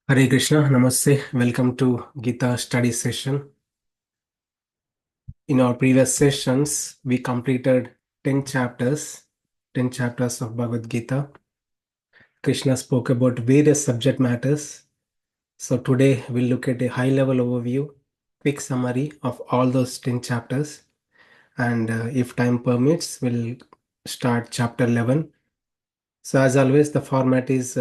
Hare Krishna, Namaste. Welcome to Gita study session. In our previous sessions, we completed 10 chapters, 10 chapters of Bhagavad Gita. Krishna spoke about various subject matters. So today we'll look at a high level overview, quick summary of all those 10 chapters. And if time permits, we'll start chapter 11. So as always, the format is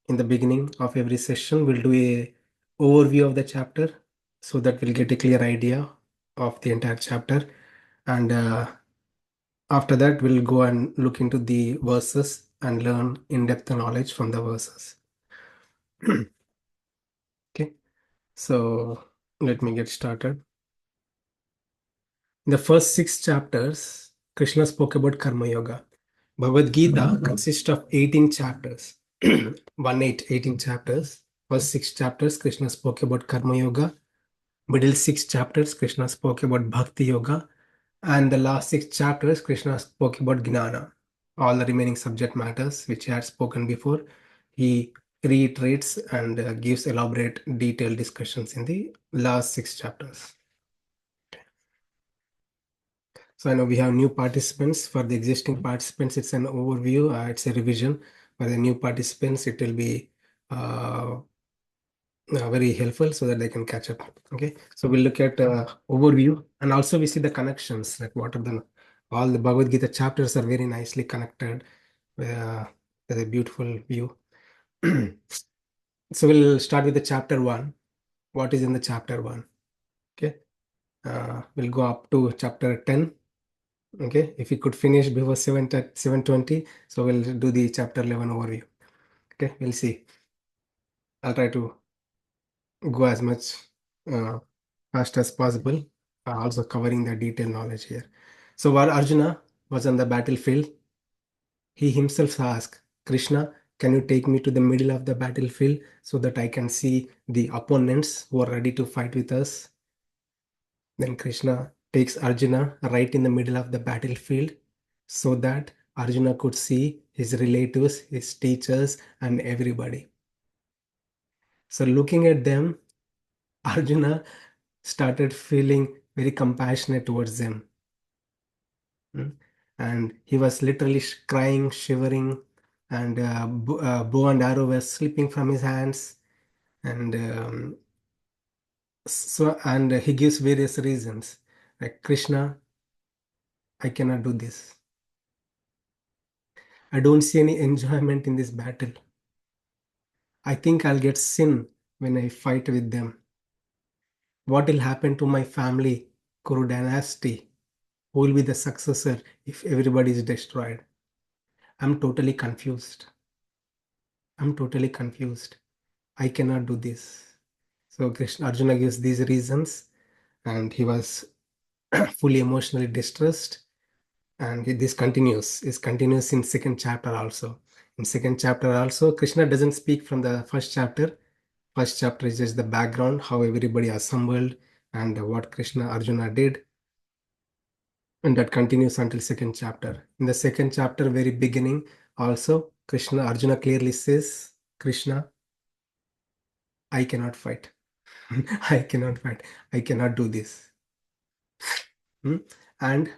in the beginning of every session, we'll do a overview of the chapter so that we'll get a clear idea of the entire chapter. And after that, we'll go and look into the verses and learn in-depth knowledge from the verses. Okay, so let me get started. In the first 6 chapters, Krishna spoke about Karma Yoga. Bhagavad Gita consists of 18 chapters. 18 chapters. First 6 chapters, Krishna spoke about Karma Yoga. Middle 6 chapters, Krishna spoke about Bhakti Yoga. And the last 6 chapters, Krishna spoke about Gnana. All the remaining subject matters which he had spoken before, he reiterates and gives elaborate detailed discussions in the last 6 chapters. So I know we have new participants. For the existing participants, it's an overview, it's a revision. For the new participants, it will be very helpful so that they can catch up. Okay, so we'll look at overview, and also we see the connections, like what are all the Bhagavad Gita chapters are very nicely connected. There's a beautiful view. So we'll start with the chapter 1. What is in the chapter 1? Okay, we'll go up to chapter 10. Okay, if we could finish before 7:20, so we'll do the chapter 11 overview. Okay, we'll see. I'll try to go as much fast as possible, also covering the detailed knowledge here. So while Arjuna was on the battlefield, he himself asked, Krishna, can you take me to the middle of the battlefield so that I can see the opponents who are ready to fight with us? Then Krishna takes Arjuna right in the middle of the battlefield so that Arjuna could see his relatives, his teachers, and everybody. So looking at them, Arjuna started feeling very compassionate towards them. And he was literally crying, shivering, and bow and arrow were slipping from his hands. And he gives various reasons, like, Krishna, I cannot do this. I don't see any enjoyment in this battle. I think I'll get sin when I fight with them. What will happen to my family, Kuru dynasty? Who will be the successor if everybody is destroyed? I'm totally confused. I'm totally confused. I cannot do this. So Krishna Arjuna gives these reasons, and he was fully emotionally distressed. And this continues. It continues in second chapter also. In second chapter also, Krishna doesn't speak from the first chapter. First chapter is just the background, how everybody assembled and what Krishna Arjuna did. And that continues until second chapter. In the second chapter, very beginning, also Krishna Arjuna clearly says, Krishna, I cannot fight. I cannot fight. I cannot do this. And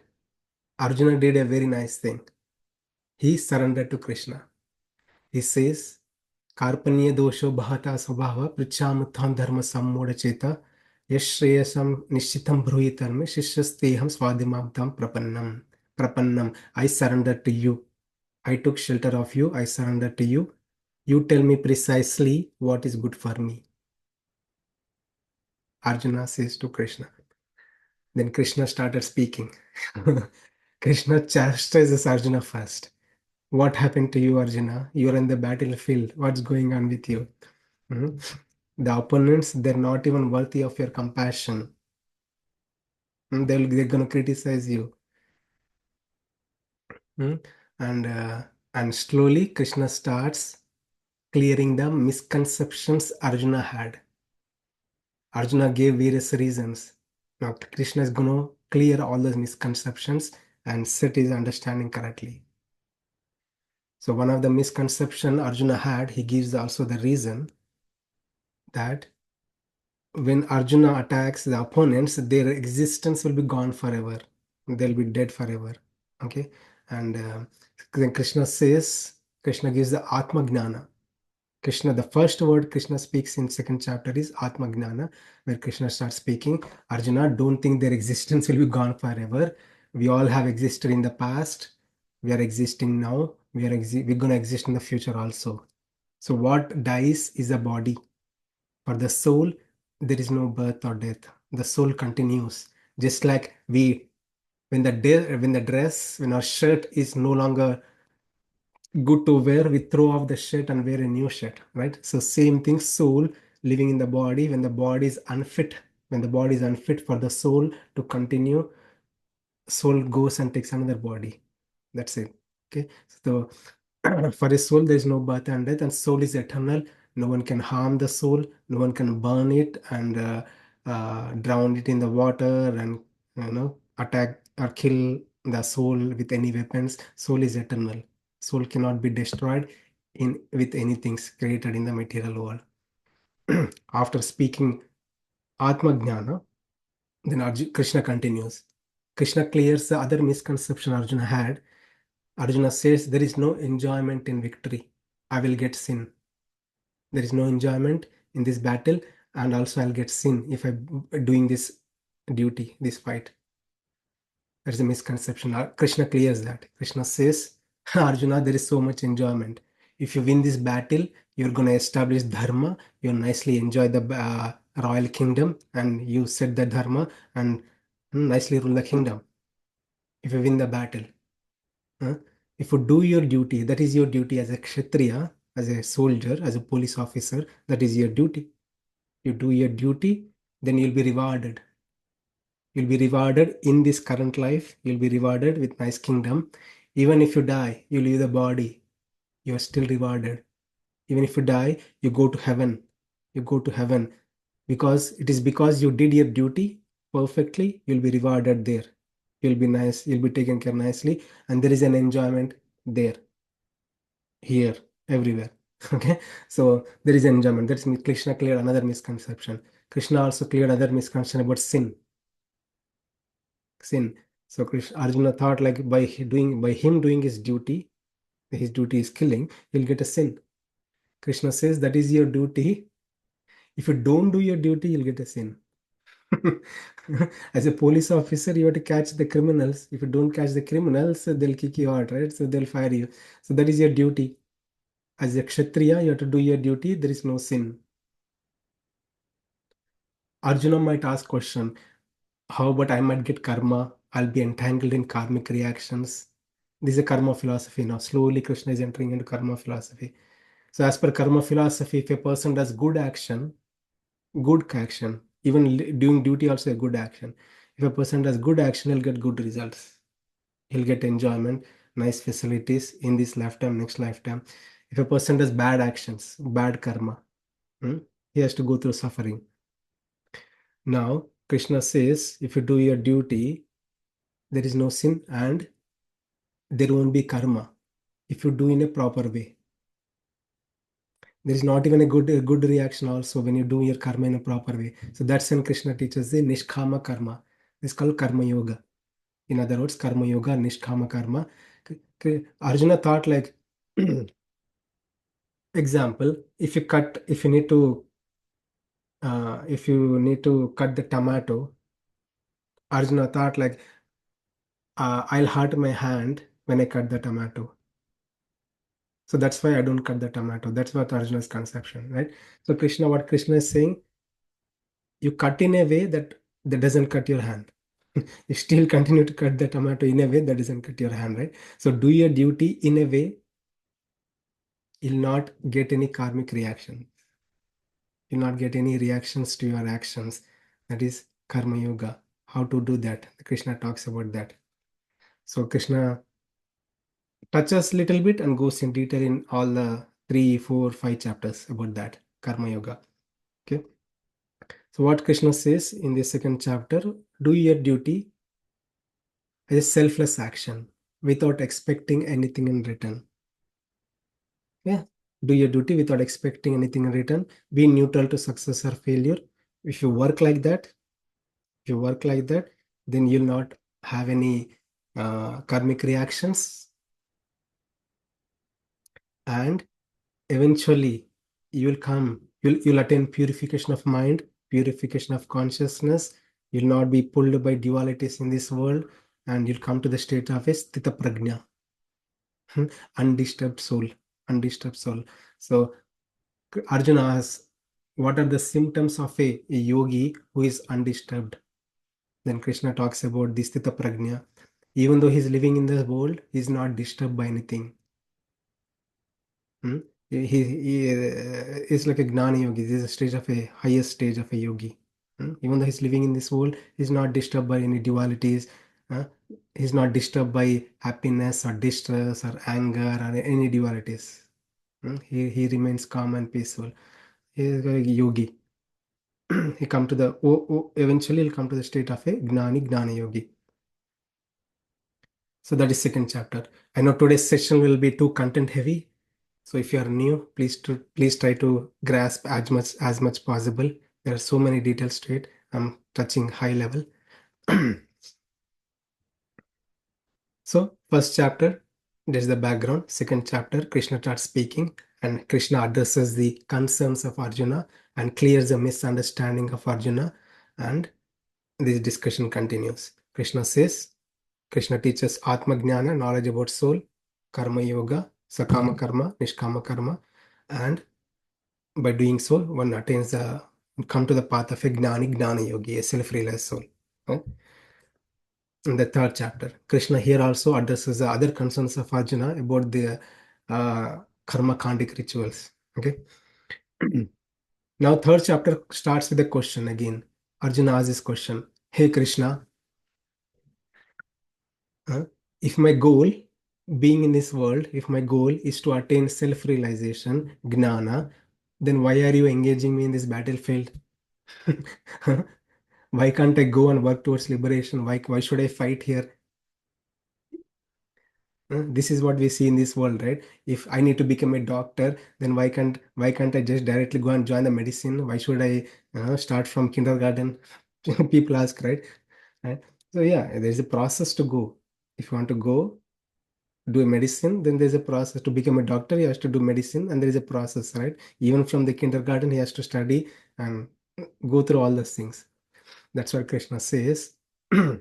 Arjuna did a very nice thing. He surrendered to Krishna. He says, Karpanya dosho bhata svabhava prichamutham dharma sammoda cheta yashreyasam nishitam bruhitarme shishyasteham swadhimam tam prapannam. Prapannam, I surrender to you. I took shelter of you. I surrender to you. You tell me precisely what is good for me. Arjuna says to Krishna. Then Krishna started speaking. Krishna chastises Arjuna first. What happened to you, Arjuna? You are in the battlefield. What's going on with you? Mhm. The opponents, they're not even worthy of your compassion. They're going to criticize you. Mhm. And slowly Krishna starts clearing the misconceptions Arjuna had. Arjuna gave various reasons. Now Krishna is going to clear all those misconceptions and set his understanding correctly. So one of the misconception Arjuna had, he gives also the reason. that when Arjuna attacks the opponents, their existence will be gone forever. They'll be dead forever. Okay. And then Krishna gives the Atma Gnana. Krishna, the first word Krishna speaks in second chapter is Atma Gnana, where Krishna starts speaking. Arjuna, don't think their existence will be gone forever. We all have existed in the past. We are existing now. We're going to exist in the future also. So what dies is the body. For the soul, there is no birth or death. The soul continues. Just like when our shirt is no longer good to wear, we throw off the shirt and wear a new shirt, right? So same thing, soul living in the body, when the body is unfit for the soul to continue, soul goes and takes another body. That's it. Okay. So for a soul, there is no birth and death, and soul is eternal. No one can harm the soul. No one can burn it and drown it in the water and attack or kill the soul with any weapons. Soul is eternal. Soul cannot be destroyed in with anything created in the material world. After speaking Atma Jnana, then Krishna continues. Krishna clears the other misconception Arjuna had. Arjuna says, there is no enjoyment in victory. I will get sin. There is no enjoyment in this battle, and also I'll get sin if I'm doing this duty, this fight. That's a misconception. Krishna clears that. Krishna says, Arjuna, there is so much enjoyment. If you win this battle, you're going to establish dharma. You nicely enjoy the royal kingdom, and you set the dharma and nicely rule the kingdom. If you win the battle. Huh? If you do your duty, that is your duty as a kshatriya, as a soldier, as a police officer, that is your duty. You do your duty, then you'll be rewarded. You'll be rewarded in this current life. You'll be rewarded with nice kingdom. Even if you die, you leave the body, you are still rewarded. Even if you die, you go to heaven. You go to heaven because it is because you did your duty perfectly, you'll be rewarded there. You'll be nice, you'll be taken care nicely, and there is an enjoyment there, here, everywhere. Okay, so there is enjoyment. That's Krishna cleared another misconception. Krishna also cleared other misconception about sin. So Arjuna thought like by him doing his duty is killing, he'll get a sin. Krishna says that is your duty. If you don't do your duty, you'll get a sin. As a police officer, you have to catch the criminals. If you don't catch the criminals, they'll kick you out, right? So they'll fire you. So that is your duty. As a kshatriya, you have to do your duty. There is no sin. Arjuna might ask question, how about I might get karma? I'll be entangled in karmic reactions. This is a karma philosophy now. Slowly Krishna is entering into karma philosophy. So as per karma philosophy, if a person does good action, even doing duty also a good action. If a person does good action, he'll get good results. He'll get enjoyment, nice facilities in this lifetime, next lifetime. If a person does bad actions, bad karma, he has to go through suffering. Now, Krishna says, if you do your duty, there is no sin and there won't be karma if you do in a proper way. There is not even a good reaction also when you do your karma in a proper way. So that's when Krishna teaches the Nishkama karma. It's called Karma Yoga. In other words, Karma Yoga, Nishkama karma. Arjuna thought like, example, if you need to cut the tomato, Arjuna thought like, I'll hurt my hand when I cut the tomato. So that's why I don't cut the tomato. That's what Arjuna's conception, right? So what Krishna is saying, you cut in a way that doesn't cut your hand. You still continue to cut the tomato in a way that doesn't cut your hand, right? So do your duty in a way, you'll not get any karmic reaction. You'll not get any reactions to your actions. That is Karma Yoga. How to do that? Krishna talks about that. So Krishna touches little bit and goes in detail in all the 3, 4, 5 chapters about that Karma Yoga. Okay. So what Krishna says in the second chapter, do your duty as a selfless action without expecting anything in return. Yeah. Do your duty without expecting anything in return. Be neutral to success or failure. If you work like that, if you work like that, then you'll not have any karmic reactions, and eventually you'll attain purification of mind, purification of consciousness. You'll not be pulled by dualities in this world, and you'll come to the state of a sthita prajna, undisturbed soul, undisturbed soul. So Arjuna asks, what are the symptoms of a yogi who is undisturbed? Then Krishna talks about the sthita prajna. Even though he's living in the world, he's not disturbed by anything. Hmm? He is like a gnana yogi. This is a stage of a highest stage of a yogi. Even though he's living in this world, he's not disturbed by any dualities. Uh, he's not disturbed by happiness or distress or anger or any dualities. He remains calm and peaceful. He is like a yogi. He come to the eventually he'll come to the state of a gnana yogi. So that is second chapter. I know today's session will be too content heavy. So if you are new, please try to grasp as much possible. There are so many details to it. I'm touching high level. So first chapter, there's the background. Second chapter, Krishna starts speaking, and Krishna addresses the concerns of Arjuna and clears the misunderstanding of Arjuna, and this discussion continues. Krishna teaches Atma Jnana, knowledge about soul, Karma Yoga, Sakama Karma, Nishkama Karma, and by doing so, one attains come to the path of a Gnana Yogi, a self-realized soul. Right? In the third chapter, Krishna here also addresses the other concerns of Arjuna about the karma kandic rituals. Okay. Now, third chapter starts with a question again. Arjuna asks this question: Hey Krishna, if my goal being in this world, if my goal is to attain self-realization, gnana, then why are you engaging me in this battlefield? Why can't I go and work towards liberation? Why should I fight here? This is what we see in this world, right? If I need to become a doctor, then why can't I just directly go and join the medicine? Why should I start from kindergarten? People ask, right? Right? So yeah, there's a process to go. If you want to go do a medicine, then there's a process to become a doctor. He has to do medicine, and there is a process, right? Even from the kindergarten, he has to study and go through all those things. That's what Krishna says. To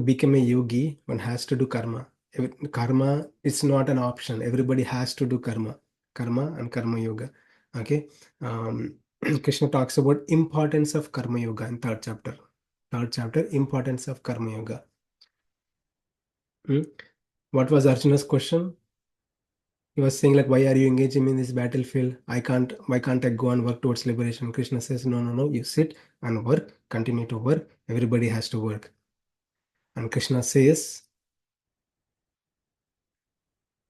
become a yogi, one has to do karma. Karma is not an option. Everybody has to do karma and karma yoga. Okay. Um, Krishna talks about importance of karma yoga in third chapter. Third chapter, importance of karma yoga. Hmm? What was Arjuna's question? He was saying like, why are you engaging me in this battlefield? Why can't I go and work towards liberation? Krishna says, no, no, no. You sit and work. Continue to work. Everybody has to work. And Krishna says,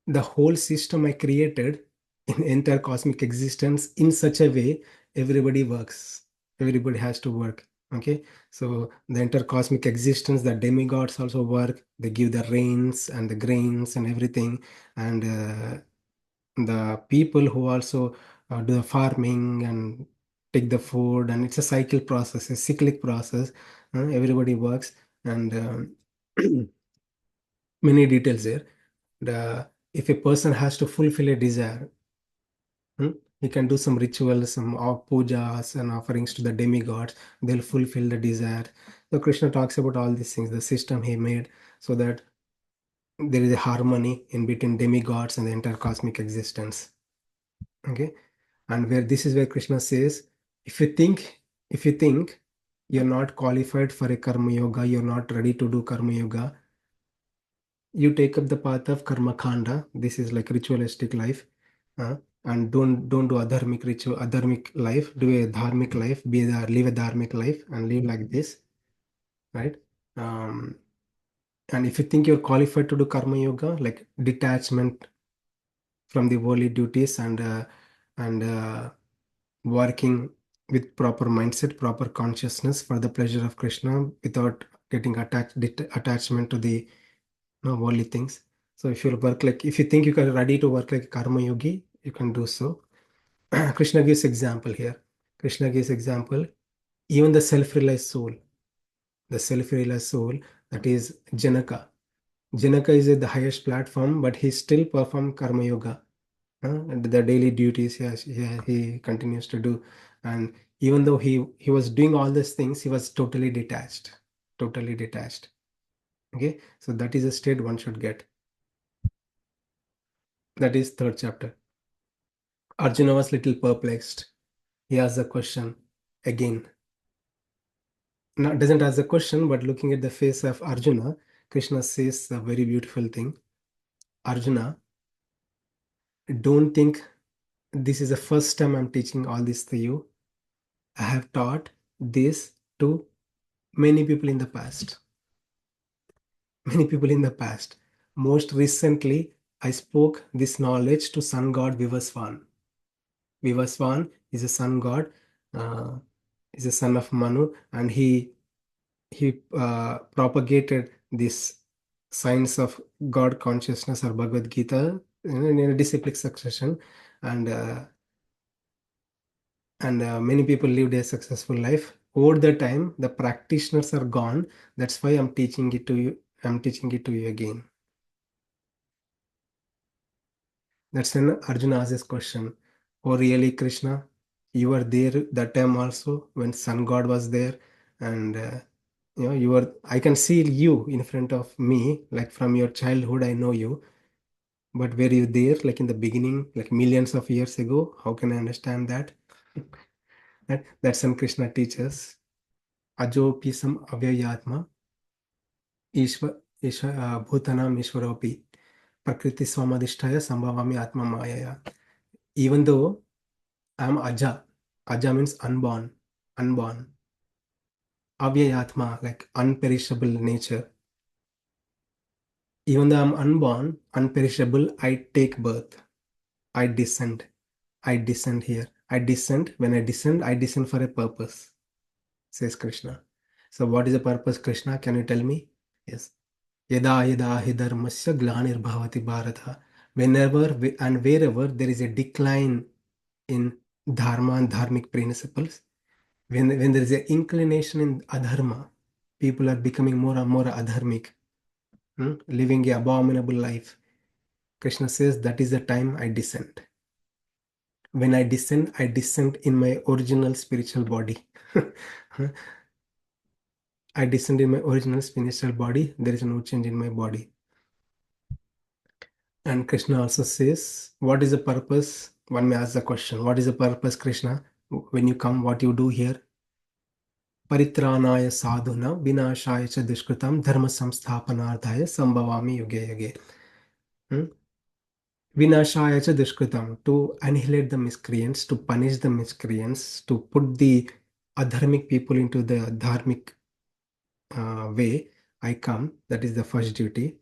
the whole system I created in entire cosmic existence in such a way everybody works. Everybody has to work. Okay, so the entire cosmic existence, the demigods also work. They give the rains and the grains and everything, and the people who also do the farming and take the food, and it's a cycle process, a cyclic process. Everybody works, and many details there. The If a person has to fulfill a desire, he can do some rituals, some pujas and offerings to the demigods. They'll fulfill the desire. So Krishna talks about all these things, the system he made, so that there is a harmony in between demigods and the entire cosmic existence. Okay, and where this is where Krishna says, if you think, if you think you're not qualified for a karma yoga, you're not ready to do karma yoga, you take up the path of karma khanda. This is like ritualistic life, and don't do adharmic ritual, adharmic life. Do a dharmic life. Live a dharmic life and live like this, right? Um, and if you think you're qualified to do karma yoga, like detachment from the worldly duties, and working with proper mindset, proper consciousness for the pleasure of Krishna without getting attachment to the worldly things. So if you work like, if you think you are ready to work like a karma yogi, you can do so. Krishna gives example here. Krishna gives example, even the self-realized soul, that is Janaka. Janaka is at the highest platform, but he still perform karma yoga. And the daily duties he continues to do. And even though he was doing all these things, he was totally detached. Totally detached. Okay, so that is a state one should get. That is third chapter. Arjuna was little perplexed. He asked the question again. Not doesn't ask the question, but looking at the face of Arjuna, Krishna says a very beautiful thing. Arjuna, don't think this is the first time I'm teaching all this to you. I have taught this to many people in the past. Many people in the past. Most recently, I spoke this knowledge to sun god Vivaswan. Vivaswan is a sun god, uh, is a son of Manu, and he propagated this science of God consciousness or Bhagavad Gita in a disciplic succession, and many people lived a successful life. Over the time, the practitioners are gone. That's why I'm teaching it to you. I'm teaching it to you again. That's when Arjuna asks this question. Oh, really, Krishna? You were there that time also when Sun God was there, and you were. I can see you in front of me, like from your childhood. I know you, but were you there, like in the beginning, like millions of years ago? How can I understand that? That's when Krishna teaches. Ajopisam avyayatma Ishwar Ishwar bhutanam ishwaropi prakriti swamadhisthaya sambhavami atma mayaya. Even though I'm Aja, Aja means unborn, unborn. Avyayatma, like unperishable nature. Even though I'm unborn, unperishable, I take birth. I descend. I descend here. I descend. When I descend for a purpose, says Krishna. So what is the purpose, Krishna? Can you tell me? Yes. Yada yada hi dharmasya glanirбhavati bharata. Whenever and wherever there is a decline in dharma and dharmic principles, when there is an inclination in adharma, people are becoming more and more adharmic, living a abominable life. Krishna says that is the time I descend. When I descend in my original spiritual body. I descend in my original spiritual body. There is no change in my body. And Krishna also says, what is the purpose? One may ask the question, what is the purpose, Krishna? When you come, what you do here? Paritranaya sadhuna vinashaya cha dushkritam dharma samsthapanarthaya sambhavami yuge yuge. Hmm? Vinashaya cha dushkritam, to annihilate the miscreants, to punish the miscreants, to put the adharmic people into the dharmic way. I come, that is the first duty,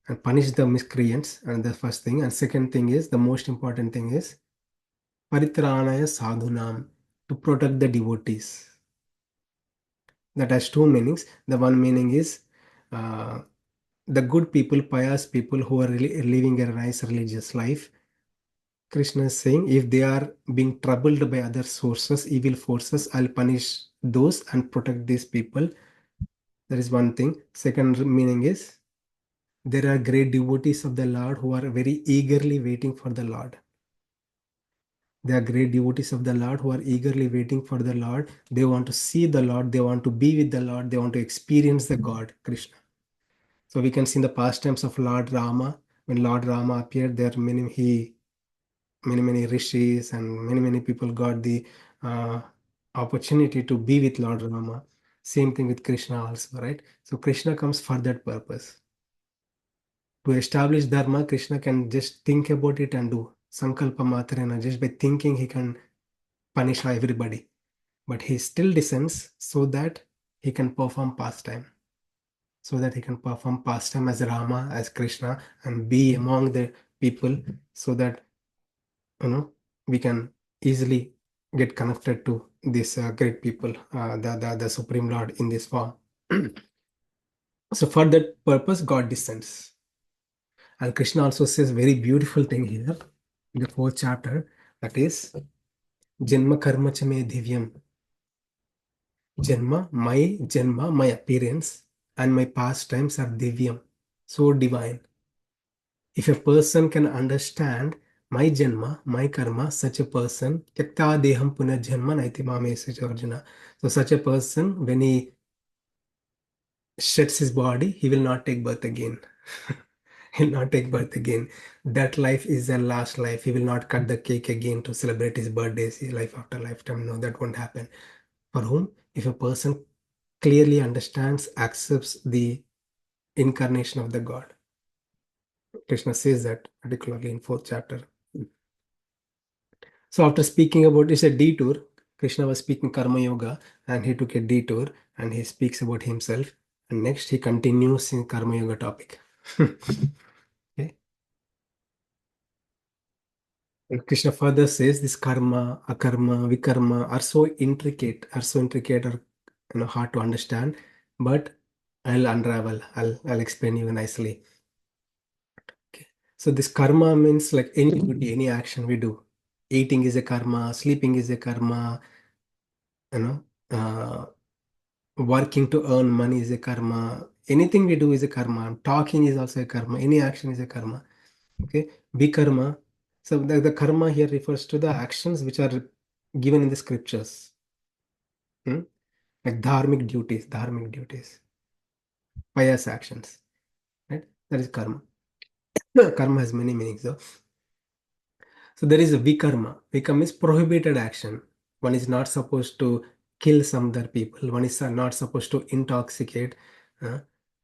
and punish the miscreants, and the first thing. And second thing is, the most important thing is, paritranaya sadhunam, to protect the devotees. That has two meanings. The one meaning is uh, the good people, pious people who are really living a nice religious life. Krishna is saying, if they are being troubled by other sources, evil forces, I'll punish those and protect these people. That is one thing. Second meaning is, there are great devotees of the Lord who are very eagerly waiting for the Lord. They are great devotees of the Lord who are eagerly waiting for the Lord. They want to see the Lord. They want to be with the Lord. They want to experience the God, Krishna. So we can see in the pastimes of Lord Rama, when Lord Rama appeared, there many rishis and many people got the uh, opportunity to be with Lord Rama. Same thing with Krishna also, right? So Krishna comes for that purpose. To establish Dharma, Krishna can just think about it and do. Sankalpa Matrena, just by thinking he can punish everybody. But he still descends so that he can perform pastime. So that he can perform pastime as Rama, as Krishna, and be among the people, so that we can easily get connected to these great people, the Supreme Lord in this form. So for that purpose, God descends. And Krishna also says very beautiful thing here in the fourth chapter, that is Janma karma cha me divyam. Janma, my appearance, and my pastimes are divyam, so divine. If a person can understand my janma, my karma, such a person, yakta deham punarjanma naiti mamesya Arjuna. So such a person, when he sheds his body, he will not take birth again. He'll not take birth again. That life is the last life. He will not cut the cake again to celebrate his birthdays, life after lifetime. No, that won't happen. For whom? If a person clearly understands, accepts the incarnation of the God. Krishna says that particularly in fourth chapter. So after speaking about it's a detour, Krishna was speaking Karma Yoga and he took a detour and he speaks about himself. And next he continues in Karma Yoga topic. Okay. And Krishna further says this karma, akarma, vikarma are so intricate or hard to understand, but I'll unravel, I'll explain you nicely. Okay. So this karma means like any duty, any action we do. Eating is a karma, sleeping is a karma, you know, working to earn money is a karma. Anything we do is a karma. Talking is also a karma. Any action is a karma. Okay. Vikarma. So the karma here refers to the actions which are given in the scriptures. Hmm? Like dharmic duties, pious actions. Right? That is karma. Karma has many meanings though. So there is a vikarma. Vikarma is prohibited action. One is not supposed to kill some other people. One is not supposed to intoxicate. uh,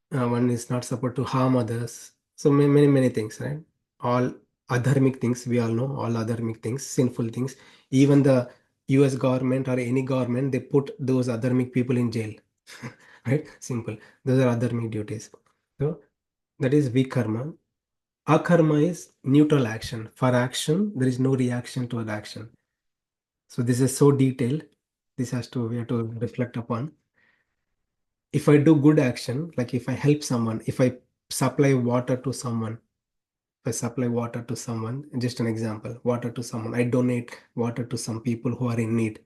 One is not supposed to harm others. So many things, right? All adharmic things, we all know, all adharmic things, sinful things. Even the US government or any government, they put those adharmic people in jail. Right? Simple. Those are adharmic duties. So that is vikarma. Akarma is neutral action. For action, there is no reaction to an action. So this is so detailed. We have to reflect upon. If I do good action, like if I help someone, if I supply water to someone, if I supply water to someone, just an example, water to someone, I donate water to some people who are in need.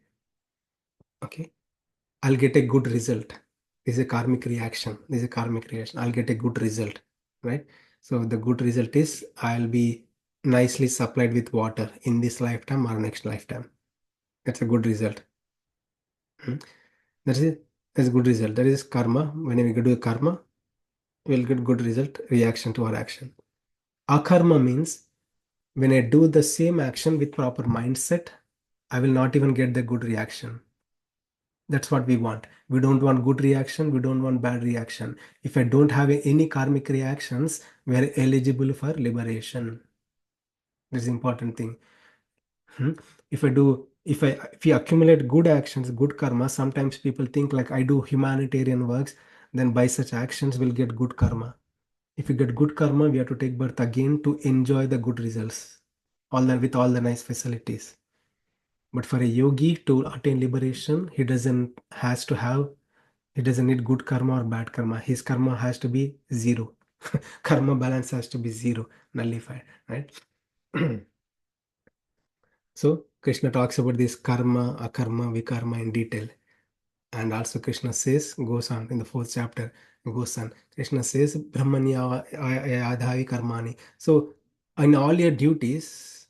Okay. I'll get a good result. This is a karmic reaction. This is a karmic reaction. I'll get a good result. Right. So the good result is I'll be nicely supplied with water in this lifetime or next lifetime. That's a good result. Hmm. That's it. That's a good result. That is karma. When we do karma, we'll get good result, reaction to our action. Akarma means when I do the same action with proper mindset, I will not even get the good reaction. That's what we want. We don't want good reaction. We don't want bad reaction. If I don't have any karmic reactions, we are eligible for liberation. That's the important thing. Hmm? If we accumulate good actions, good karma, sometimes people think like I do humanitarian works, then by such actions we'll get good karma. If we get good karma, we have to take birth again to enjoy the good results, all that with all the nice facilities. But for a yogi to attain liberation, he doesn't need good karma or bad karma. His karma has to be zero. Karma balance has to be zero, nullified, right? So Krishna talks about this karma, akarma, vikarma in detail. And also Krishna says, goes on in the fourth chapter, goes on. Krishna says, Brahmanya adhavi karmani. So in all your duties,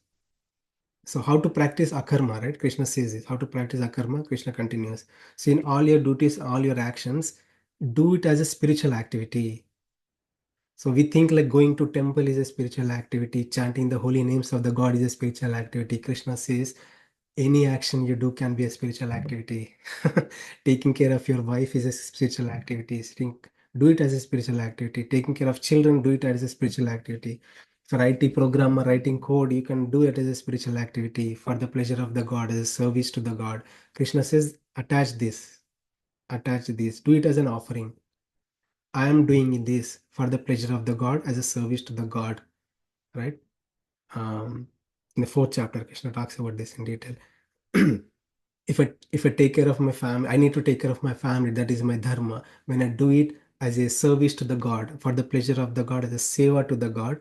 so how to practice akarma, right? Krishna says this. How to practice akarma? Krishna continues. So in all your duties, all your actions, do it as a spiritual activity. So we think like going to temple is a spiritual activity, chanting the holy names of the God is a spiritual activity. Krishna says any action you do can be a spiritual activity. Taking care of your wife is a spiritual activity. Do it as a spiritual activity. Taking care of children, do it as a spiritual activity. For IT programmer, writing code, you can do it as a spiritual activity for the pleasure of the God, as a service to the God. Krishna says, attach this, do it as an offering. I am doing this for the pleasure of the God as a service to the God, right? Um, in the fourth chapter, Krishna talks about this in detail. If I take care of my family, I need to take care of my family. That is my dharma. When I do it as a service to the God, for the pleasure of the God, as a seva to the God,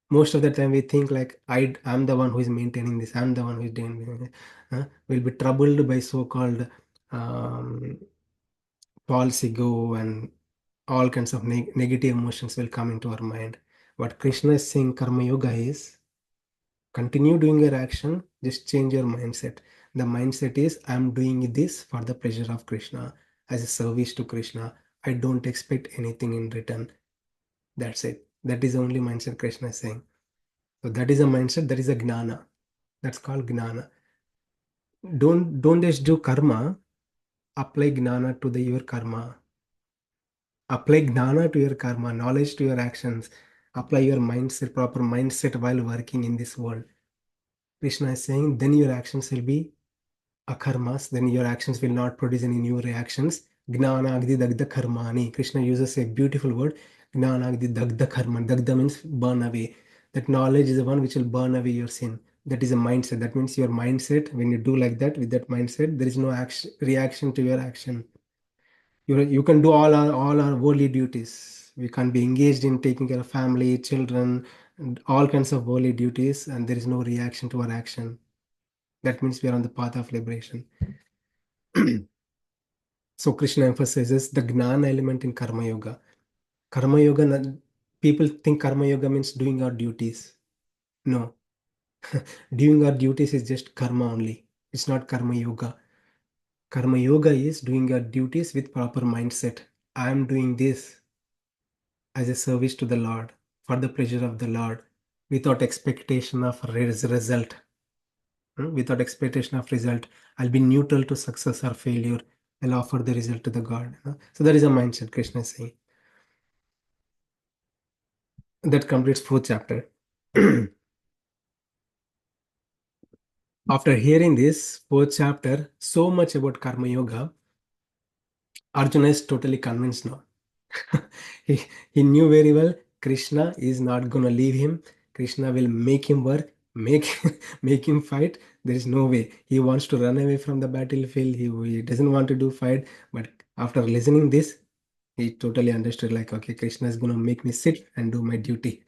Most of the time we think like I'm the one who is maintaining this, I'm the one who is doing this. We'll be troubled by so-called um, false ego, and all kinds of negative emotions will come into our mind. What Krishna is saying karma yoga is continue doing your action, just change your mindset. The mindset is I'm doing this for the pleasure of Krishna, as a service to Krishna. I don't expect anything in return. That's it. That is the only mindset Krishna is saying. So that is a mindset, that is a gnana. That's called gnana. Don't just do karma, apply gnana to the your karma. Apply gnana to your karma, knowledge to your actions. Apply your mindset, proper mindset while working in this world. Krishna is saying, then your actions will be akarmas, then your actions will not produce any new reactions. Gnana agdi dagda karmani. Krishna uses a beautiful word. Gnana agdi dagda karma. Dagda means burn away. That knowledge is the one which will burn away your sin. That is a mindset. That means your mindset, when you do like that, with that mindset, there is no action, reaction to your action. You can do all our worldly duties. We can be engaged in taking care of family, children, and all kinds of worldly duties, and there is no reaction to our action. That means we are on the path of liberation. So Krishna emphasizes the gnana element in karma yoga. Karma yoga, people think karma yoga means doing our duties. No, doing our duties is just karma only. It's not karma yoga. Karma yoga is doing our duties with proper mindset. I am doing this as a service to the Lord, for the pleasure of the Lord, without expectation of result. Without expectation of result, I'll be neutral to success or failure. I'll offer the result to the God. So that is a mindset Krishna is saying. That completes fourth chapter. After hearing this fourth chapter, so much about karma yoga, Arjuna is totally convinced now. he, he knew very well Krishna is not gonna leave him. Krishna will make him work, make make him fight. There is no way. He wants to run away from the battlefield. He doesn't want to do fight. But after listening this, he totally understood like, okay, Krishna is gonna make me sit and do my duty.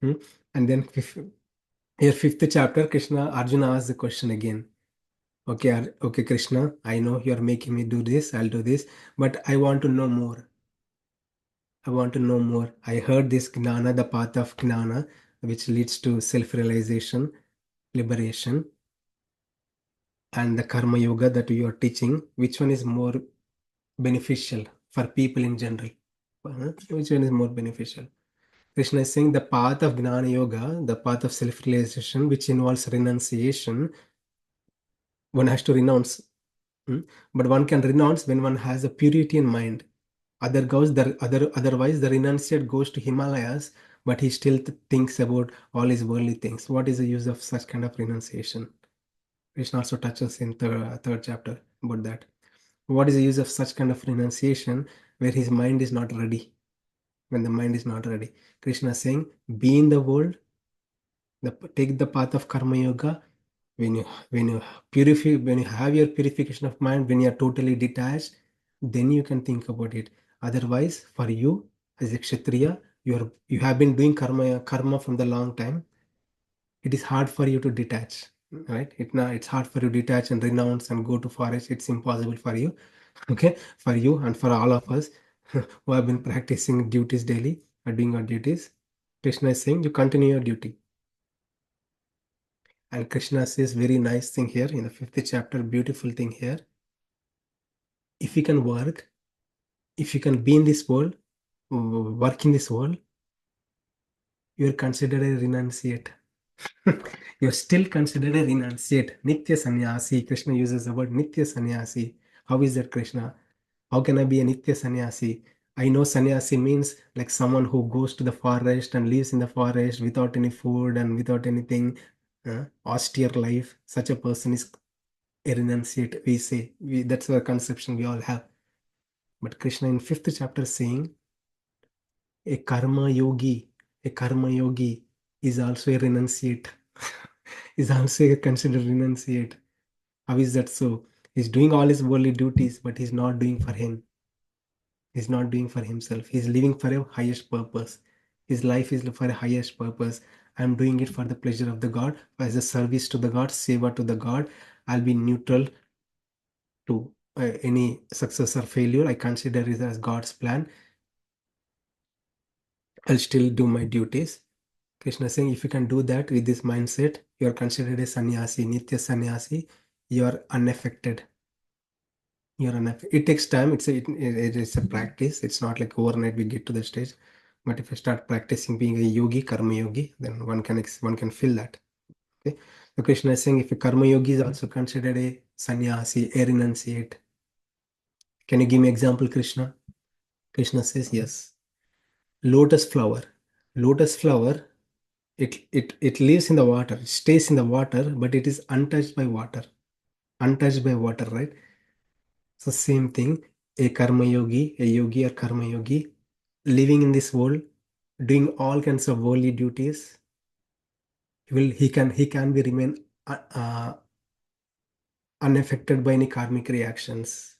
Hmm? And then here fifth chapter, Krishna Arjuna asks the question again. Okay, okay, Krishna, I know you are making me do this. I'll do this, but I want to know more. I want to know more. I heard this Gnana, the path of Gnana, which leads to self-realization, liberation, and the Karma Yoga that you are teaching. Which one is more beneficial for people in general? Which one is more beneficial? Krishna is saying the path of Gnana Yoga, the path of self-realization, which involves renunciation, one has to renounce. Hmm? But one can renounce when one has a purity in mind. Otherwise, the renunciate goes to Himalayas, but he still thinks about all his worldly things. What is the use of such kind of renunciation? Krishna also touches in third chapter about that. What is the use of such kind of renunciation where his mind is not ready? When the mind is not ready, Krishna is saying, be in the world, take the path of karma yoga. When you have your purification of mind, when you are totally detached, then you can think about it. Otherwise, for you as a kshatriya, you have been doing karma from the long time. It is hard for you to detach, right? It's hard for you to detach and renounce and go to forest. It's impossible for you. Okay, for you and for all of us who have been practicing duties daily or doing our duties, Krishna is saying you continue your duty. And Krishna says very nice thing here in the fifth chapter, beautiful thing here. If you can work, if you can be in this world, work in this world, you're considered a renunciate. You're still considered a renunciate. Nitya sannyasi. Krishna uses the word Nitya sannyasi. How is that, Krishna? How can I be a Nitya sannyasi? I know sannyasi means like someone who goes to the forest and lives in the forest without any food and without anything, austere life. Such a person is a renunciate, we say. That's the conception we all have. But Krishna in fifth chapter saying a karma yogi, a karma yogi is also a renunciate, is also a considered renunciate. How is that so? He's doing all his worldly duties, but he's not doing for him. He's not doing for himself. He's living for a highest purpose. His life is for a highest purpose. I'm doing it for the pleasure of the God, as a service to the God, seva to the God. I'll be neutral to any success or failure. I consider it as God's plan. I'll still do my duties. Krishna is saying, if you can do that with this mindset, you are considered a sannyasi, nitya sannyasi. You are unaffected. You're unaffected. It takes time. It is a practice. It's not like overnight we get to the stage. But if you start practicing being a yogi, karma yogi, then one can feel that. Okay. So Krishna is saying, if a karma yogi is also considered a sannyasi, a renunciate. Can you give me example, Krishna? Krishna says, yes. Lotus flower. Lotus flower, it lives in the water, it stays in the water, but it is untouched by water. Untouched by water, right? So same thing, a karma yogi, a yogi or karma yogi, living in this world, doing all kinds of worldly duties, he can be remain unaffected by any karmic reactions.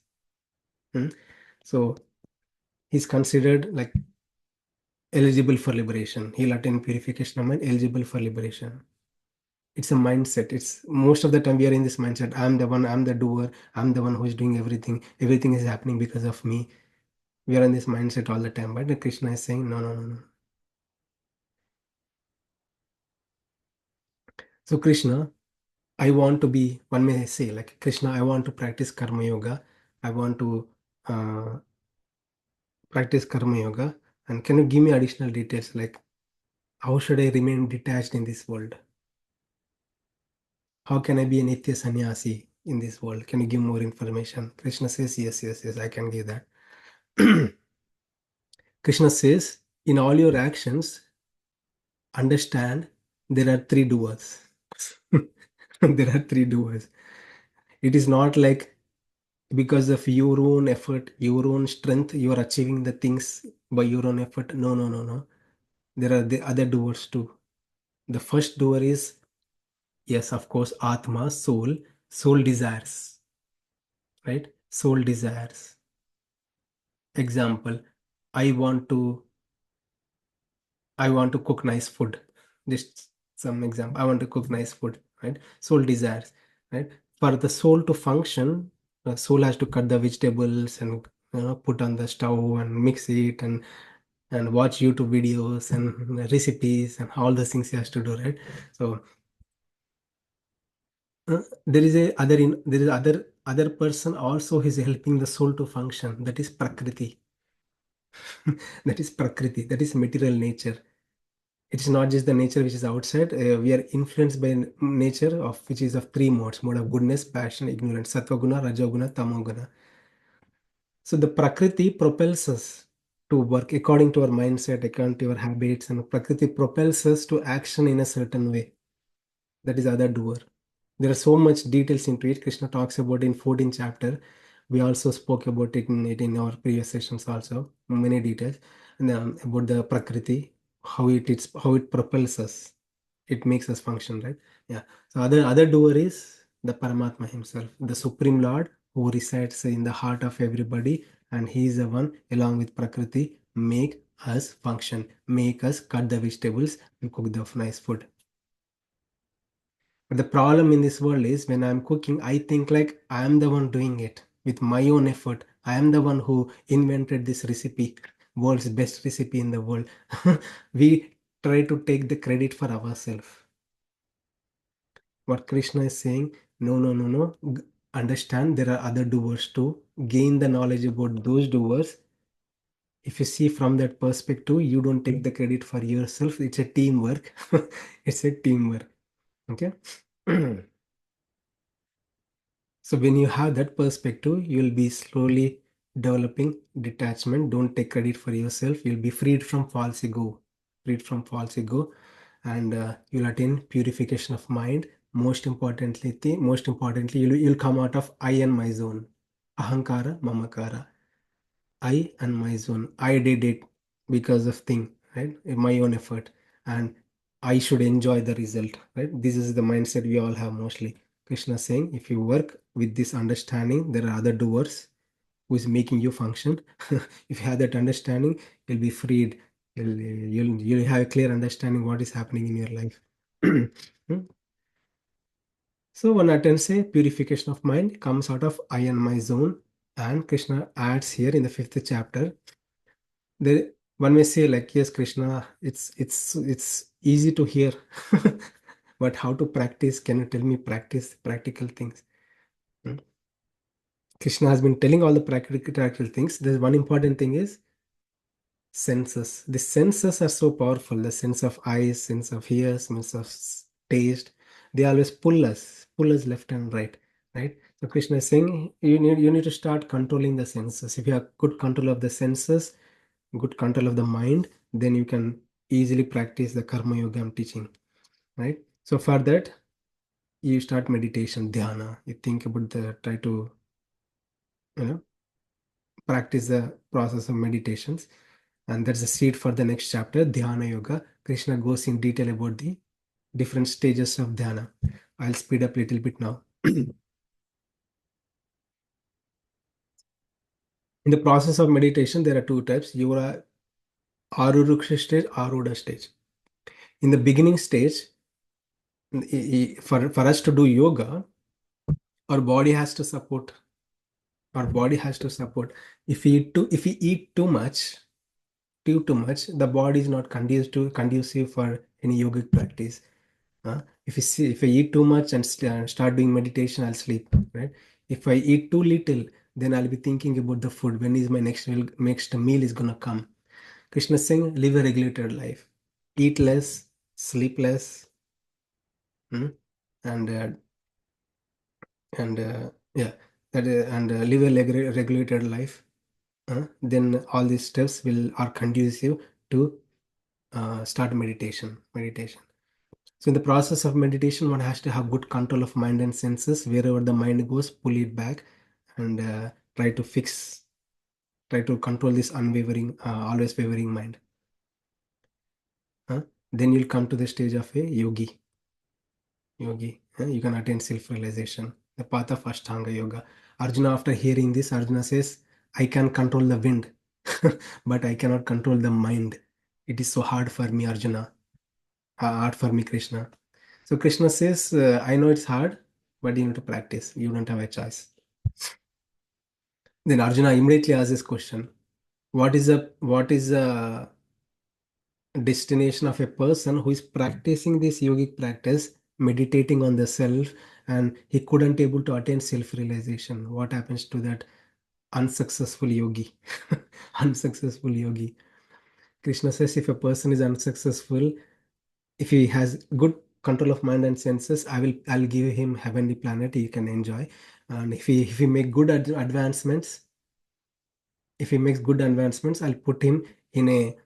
Hmm? So he's considered like eligible for liberation. He'll attain purification of mind, eligible for liberation. It's a mindset. It's most of the time we are in this mindset. I'm the one, I'm the doer, I'm the one who is doing everything. Everything is happening because of me. We are in this mindset all the time. But Krishna is saying, no, no, no, no. So Krishna, I want to be, one may say, like Krishna, I want to practice karma yoga. I want to uh, practice karma yoga. And can you give me additional details like how should I remain detached in this world? How can I be a Nitya sannyasi in this world? Can you give more information? Krishna says, yes, yes, yes, I can give that. Krishna says, in all your actions, understand there are three doers. There are three doers. It is not like because of your own effort, your own strength, you are achieving the things by your own effort. No, no, no, no. There are the other doers too. The first doer is, yes, of course, Atma, soul. Soul desires, right? Soul desires. Example, I want to I want to cook nice food. Just some example. I want to cook nice food, right? Soul desires, right? For the soul to function, the soul has to cut the vegetables and put on the stove and mix it and watch YouTube videos and recipes and all the things he has to do, right? So there is other person also is helping the soul to function. That is Prakriti. That is Prakriti. That is material nature. It's not just the nature which is outside. We are influenced by nature of which is of three modes: mode of goodness, passion, ignorance, sattva guna, rajoguna, tamoguna. So the prakriti propels us to work according to our mindset, according to our habits, and prakriti propels us to action in a certain way. That is other doer. There are so much details into it. Krishna talks about in 14th chapter. We also spoke about it in our previous sessions also. Many details and about the prakriti, how it propels us. It makes us function, right? Yeah. So other doer is the Paramatma himself, the Supreme Lord who resides in the heart of everybody, and he is the one along with prakriti make us function, make us cut the vegetables and cook the nice food. But the problem in this world is when I'm cooking, I think like I am the one doing it with my own effort. I am the one who invented this recipe, world's best recipe in the world. We try to take the credit for ourselves. What Krishna is saying, no, no, no, no. Understand there are other doers too. Gain the knowledge about those doers. If you see from that perspective, you don't take the credit for yourself. It's a teamwork. It's a teamwork. Okay. So when you have that perspective, you'll be slowly developing detachment. Don't take credit for yourself. You'll be freed from false ego, freed from false ego, and you'll attain purification of mind. Most importantly, you'll come out of I and my zone, ahankara, mamakara. I and my zone. I did it because of thing, right? In my own effort, and I should enjoy the result, right? This is the mindset we all have mostly. Krishna saying, if you work with this understanding, there are other doers who is making you function. If you have that understanding, you'll be freed. You'll have a clear understanding what is happening in your life. Hmm? So one attempts say purification of mind comes out of I and my zone, and Krishna adds here in the fifth chapter. There one may say like yes, Krishna, it's easy to hear, but how to practice? Can you tell me practical things? Hmm? Krishna has been telling all the practical things. There's one important thing is senses. The senses are so powerful. The sense of eyes, sense of ear, sense of taste. They always pull us left and right. Right. So Krishna is saying you need to start controlling the senses. If you have good control of the senses, good control of the mind, then you can easily practice the karma yoga I'm teaching. Right. So for that, you start meditation, dhyana. You think about the try to you know practice the process of meditations. And that's the seed for the next chapter, Dhyana Yoga. Krishna goes in detail about the different stages of dhyana. I'll speed up a little bit now. In the process of meditation, there are two types. You are Aruruksha stage, Aruda stage. In the beginning stage, for us to do yoga, our body has to support. Our body has to support. If we eat too much, the body is not conducive for any yogic practice. If I eat too much and start doing meditation, I'll sleep. Right? If I eat too little, then I'll be thinking about the food. When is my next meal is gonna come? Krishna is saying, live a regulated life, eat less, sleep less, hmm, and yeah, live a regulated life. Then all these steps will are conducive to start meditation. So in the process of meditation, one has to have good control of mind and senses. Wherever the mind goes, pull it back and try to control this always wavering mind. Then you'll come to the stage of a yogi. You can attain self-realization, the path of Ashtanga Yoga. Arjuna, after hearing this, Arjuna says, I can control the wind, but I cannot control the mind. It is so hard for me, Arjuna. Hard for me, Krishna. So Krishna says, I know it's hard, but you need to practice. You don't have a choice. Then Arjuna immediately asks this question: what is the destination of a person who is practicing this yogic practice, meditating on the self, and he couldn't able to attain self-realization? What happens to that unsuccessful yogi? Unsuccessful yogi. Krishna says, if a person is unsuccessful, if he has good control of mind and senses, I'll give him heavenly planet he can enjoy. And if he make good advancements, if he makes good advancements, I'll put him in a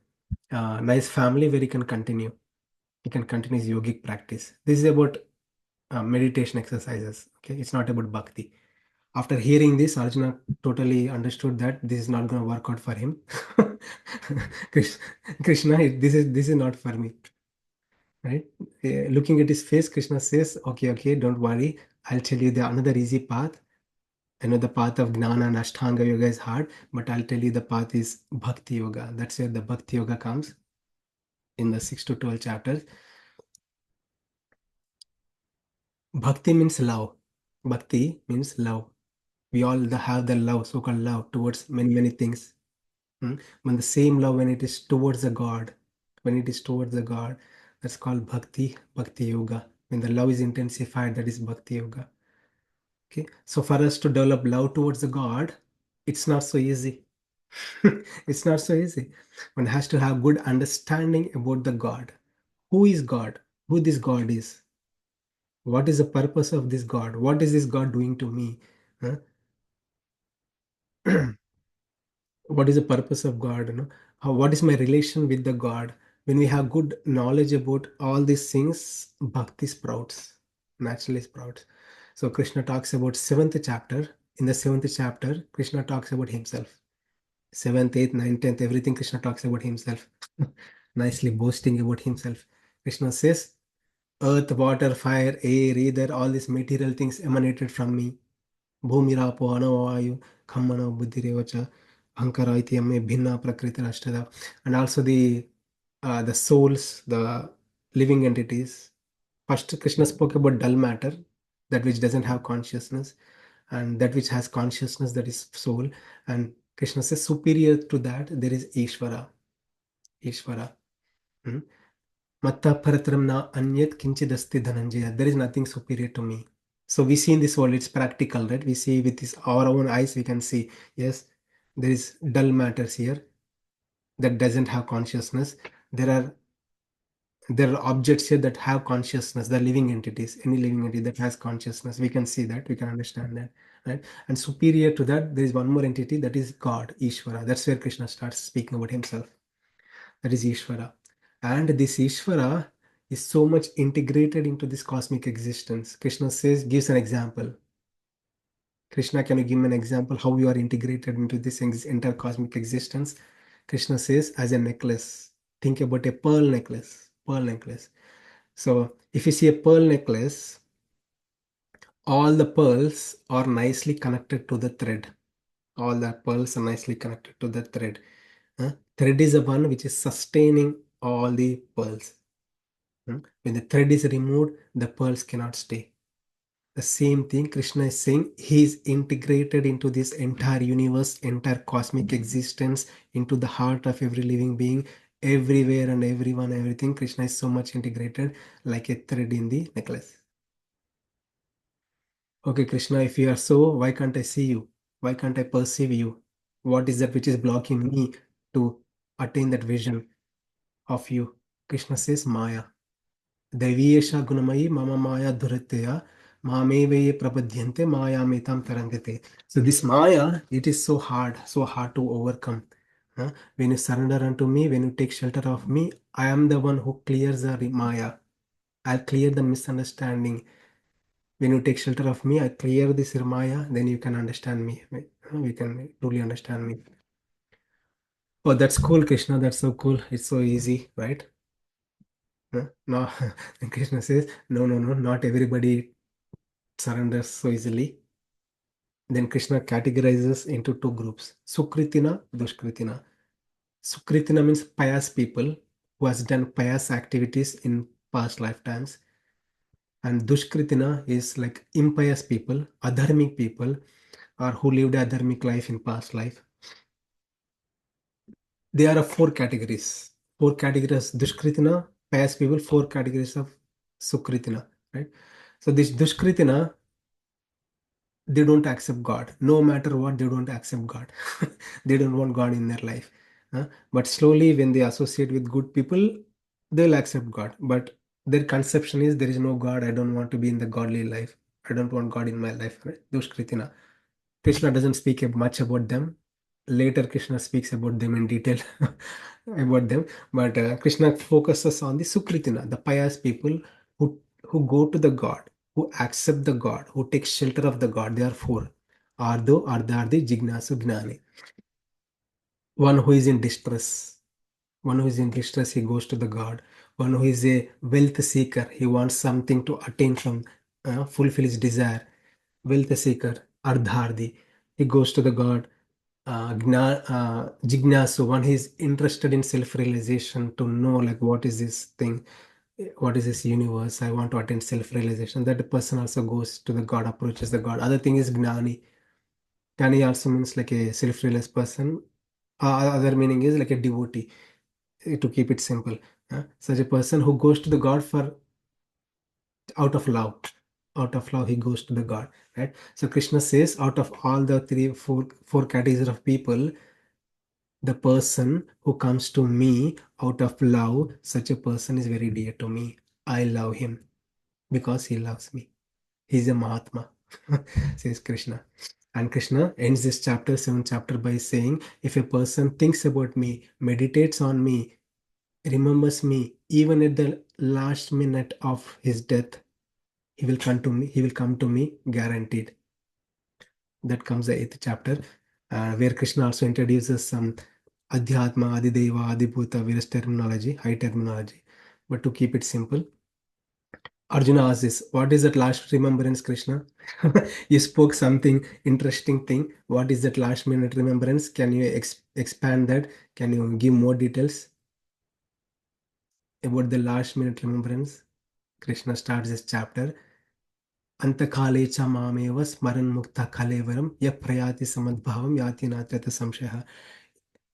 nice family where he can continue his yogic practice. This is about meditation exercises. Okay, it's not about bhakti. After hearing this, Arjuna totally understood that this is not going to work out for him. Krish- Krishna, this is not for me. Right? Looking at his face, Krishna says, okay, okay, don't worry. I'll tell you the another easy path. I know the path of Gnana and Ashtanga Yoga is hard, but I'll tell you the path is Bhakti Yoga. That's where the Bhakti Yoga comes in the 6 to 12 chapters. Bhakti means love. Bhakti means love. We all have the love, so-called love towards many, many things. When the same love, when it is towards the God, that's called Bhakti Yoga. When the love is intensified, that is Bhakti Yoga. Okay, so for us to develop love towards the God, it's not so easy. It's not so easy. One has to have good understanding about the God. Who is God? Who this God is? What is the purpose of this God? What is this God doing to me? Huh? What is the purpose of God? What is my relation with the God? When we have good knowledge about all these things, bhakti sprouts, naturally sprouts. So Krishna talks about seventh chapter. In the seventh chapter, Krishna talks about himself. Seventh, eighth, ninth, tenth, everything Krishna talks about himself. Nicely boasting about himself. Krishna says, earth, water, fire, air, ether, all these material things emanated from me. ಭೂಮಿರಾಪೋ ಅನವಾಯು ಖಮ್ಮನ ಬುದ್ಧಿರೇವಚ ಅಹಂಕಾರ ಐತಿ ಅಮ್ಮೆ ಭಿನ್ನ prakriti rashtara. And also the the souls, the living entities. First, Krishna spoke about dull matter, that which doesn't have consciousness, and that which has consciousness, that is soul. And Krishna says, superior to that, there is Ishvara. Ishvara. Hmm? Matta paratram na anyat kinchidasti dhananjaya. There is nothing superior to me. So we see in this world, it's practical, right? We see with our own eyes, we can see, yes, there is dull matters here that doesn't have consciousness. There are there are objects here that have consciousness, the living entities, any living entity that has consciousness. We can see that, we can understand that, right? And superior to that, there is one more entity, that is God, Ishvara. That's where Krishna starts speaking about himself. That is Ishvara. And this Ishvara is so much integrated into this cosmic existence. Krishna says, gives an example. Krishna, can you give me an example how you are integrated into this entire cosmic existence? Krishna says, as a necklace. Think about a pearl necklace. Pearl necklace. So if you see a pearl necklace, all the pearls are nicely connected to the thread. All the pearls are nicely connected to the thread. Thread is the one which is sustaining all the pearls. When the thread is removed, the pearls cannot stay. The same thing Krishna is saying, he is integrated into this entire universe, entire cosmic existence, into the heart of every living being, everywhere and everyone, everything. Krishna is so much integrated like a thread in the necklace. Okay, Krishna, if you are so, why can't I see you? Why can't I perceive you? What is that which is blocking me to attain that vision of you? Krishna says, Maya. Daiviyesha gunamayi mama maya dhuratya mameveye prabhadyante maya metam tarangate. So this Maya, it is so hard to overcome. When you surrender unto me, when you take shelter of me, I am the one who clears the Maya. I'll clear the misunderstanding. When you take shelter of me, I clear this Maya, then you can understand me. We can truly understand me. Oh, that's cool, Krishna. That's so cool. It's so easy, right? No, and Krishna says, no, no, no, not everybody surrenders so easily. Then Krishna categorizes into two groups, Sukritina, Dushkritina. Sukritina means pious people who has done pious activities in past lifetimes. And Dushkritina is like impious people, adharmic people, or who lived a dharmic life in past life. There are four categories. Four categories: Dushkritina, pious people, four categories of Sukritina, right? So this Dushkritina, they don't accept God. No matter what, they don't accept God. They don't want God in their life. But slowly, when they associate with good people, they'll accept God. But their conception is there is no God. I don't want to be in the godly life. I don't want God in my life. Right? Dushkritina. Krishna doesn't speak much about them. Later, Krishna speaks about them in detail about them. But Krishna focuses on the Sukritina, the pious people who go to the God, who accept the God, who take shelter of the God. They are four. Ardo, Ardhardi, Jignasu, Gnani. One who is in distress. One who is in distress, he goes to the God. One who is a wealth seeker, he wants something to attain from, fulfill his desire. Wealth seeker, Ardhardi, he goes to the God. Jignasu, one who is interested in self-realization to know like what is this thing, what is this universe, I want to attain self-realization. That person also goes to the God, approaches the God. Other thing is Gnani. Gnani also means like a self-realized person. Other meaning is like a devotee, to keep it simple. Such a person who goes to the God for out of love. Out of love, he goes to the God, right? So Krishna says, out of all the four categories of people, the person who comes to me out of love, such a person is very dear to me. I love him because he loves me. He's a Mahatma, says Krishna. And Krishna ends this chapter, 7th chapter, by saying, if a person thinks about me, meditates on me, remembers me, even at the last minute of his death, he will come to me guaranteed. That comes the 8th chapter, where Krishna also introduces some Adhyatma, Adideva, Adibhuta, various terminology, high terminology. But to keep it simple, Arjuna asks this, what is that last remembrance, Krishna? You spoke something interesting thing. What is that last minute remembrance? Can you expand that? Can you give more details? about the last minute remembrance, Krishna starts this chapter. Antakale cha mameva smaran mukta kalevaram ya prayati samadbhavam yati natrata samshaya.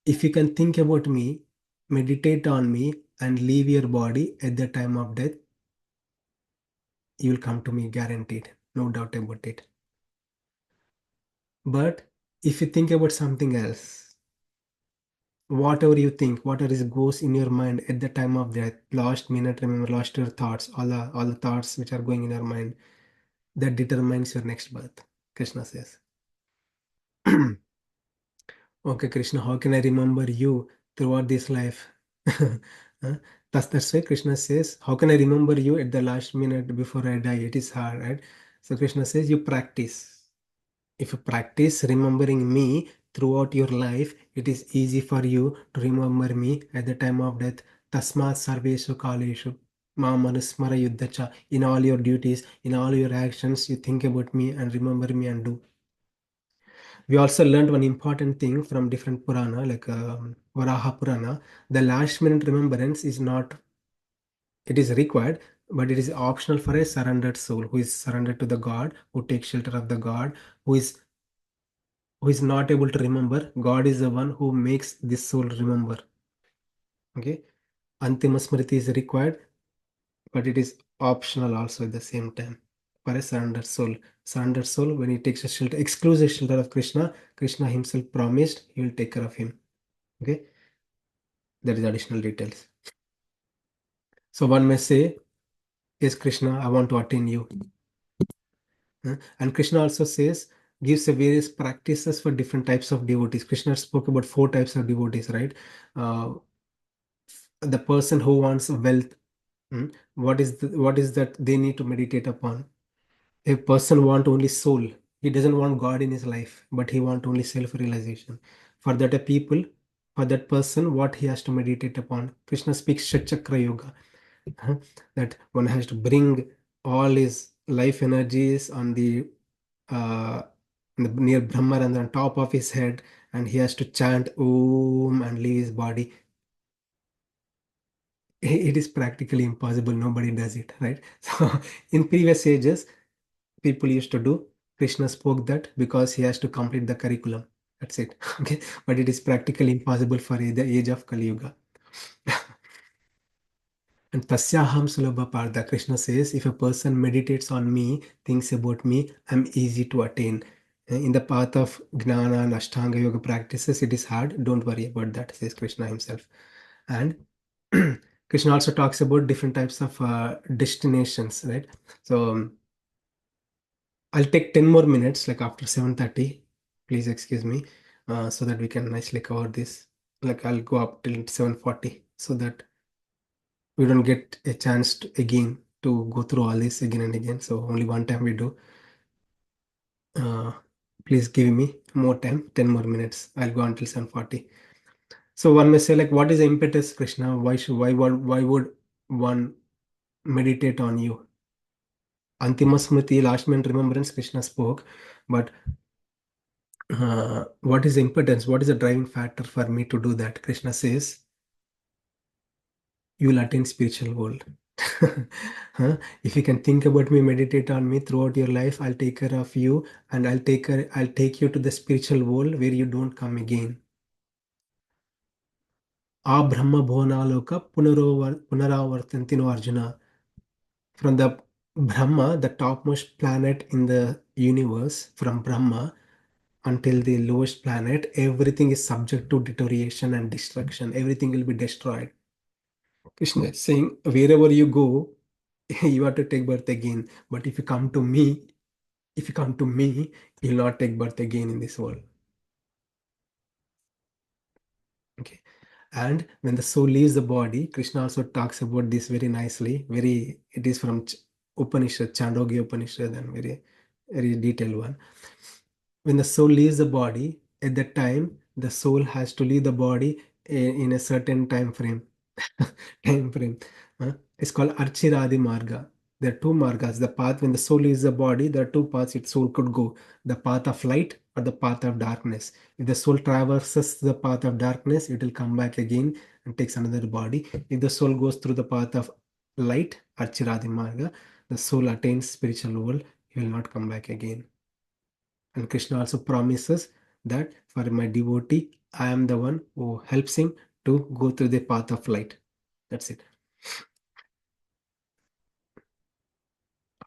If you can think about me, meditate on me, and leave your body at the time of death, you will come to me guaranteed. No doubt about it. But if you think about something else, whatever you think, whatever is goes in your mind at the time of death, last minute, remember, lost your thoughts, all the thoughts which are going in your mind, that determines your next birth. Krishna says. Okay, Krishna, how can I remember you throughout this life? Huh? That's why Krishna says, how can I remember you at the last minute before I die? It is hard, right? So Krishna says, you practice. If you practice remembering me throughout your life, it is easy for you to remember me at the time of death. Tasmat sarveshu kaleshu. Ma manusmara yuddhacha. In all your duties, in all your actions, you think about me and remember me and do. We also learned one important thing from different Purana, like Varaha Purana. The last minute remembrance is not, it is required, but it is optional for a surrendered soul who is surrendered to the God, who takes shelter of the God, who is who is not able to remember. God is the one who makes this soul remember. Okay, Antima Smriti is required, but it is optional also at the same time for a surrendered soul. Surrendered soul, when he takes a shelter, exclusive shelter of Krishna, Krishna himself promised he will take care of him. Okay, that is additional details. So one may say, yes, Krishna, I want to attain you. And Krishna also says, gives a various practices for different types of devotees. Krishna spoke about 4 types of devotees, right? Uh, the person who wants wealth, what is that they need to meditate upon? A person want only soul. He doesn't want God in his life, but he want only self-realization. For that a people, for that person, what he has to meditate upon? Krishna speaks Shatchakra Yoga, huh? That one has to bring all his life energies uh, near Brahmarandra on top of his head, and he has to chant Om and leave his body. It is practically impossible. Nobody does it, right? So in previous ages, people used to do. Krishna spoke that because he has to complete the curriculum. That's it. Okay, but it is practically impossible for the age of Kali Yuga. And Tasyaham Sulabha Partha, Krishna says, if a person meditates on me, thinks about me, I'm easy to attain. In the path of Gnana and Ashtanga Yoga practices, it is hard. Don't worry about that, says Krishna himself. And Krishna also talks about different types of destinations, right? So I'll take 10 more minutes, like after 7:30. Please excuse me, so that we can nicely cover this. Like I'll go up till 7:40 so that we don't get a chance to, again to go through all this again and again. So only one time we do. Uh, Please give me more time, 10 more minutes. I'll go until 7:40. So one may say, like, what is the impetus, Krishna? Why would one meditate on you? Antima Smriti, last minute remembrance, Krishna spoke, but what is the impotence? What is the driving factor for me to do that? Krishna says, you will attain spiritual world. Huh? If you can think about me, meditate on me throughout your life, I'll take care of you, and I'll take you to the spiritual world where you don't come again. A Brahma Bhuvanaloka Punaravartantino Arjuna. From the Brahma, the topmost planet in the universe, from Brahma until the lowest planet, everything is subject to deterioration and destruction. Everything will be destroyed. Krishna is saying, wherever you go, you have to take birth again. But if you come to me, you'll not take birth again in this world. Okay. And when the soul leaves the body, Krishna also talks about this very nicely. It is from Upanishad, Chandogya Upanishad, and very detailed one. When the soul leaves the body, at that time, the soul has to leave the body in a certain time frame. Time frame. It's called Archiradi Marga. There are two margas. The path when the soul leaves the body, there are two paths its soul could go: the path of light or the path of darkness. If the soul traverses the path of darkness, it will come back again and takes another body. If the soul goes through the path of light, Archiradi Marga, the soul attains spiritual world, he will not come back again. And Krishna also promises that for my devotee, I am the one who helps him to go through the path of light. That's it.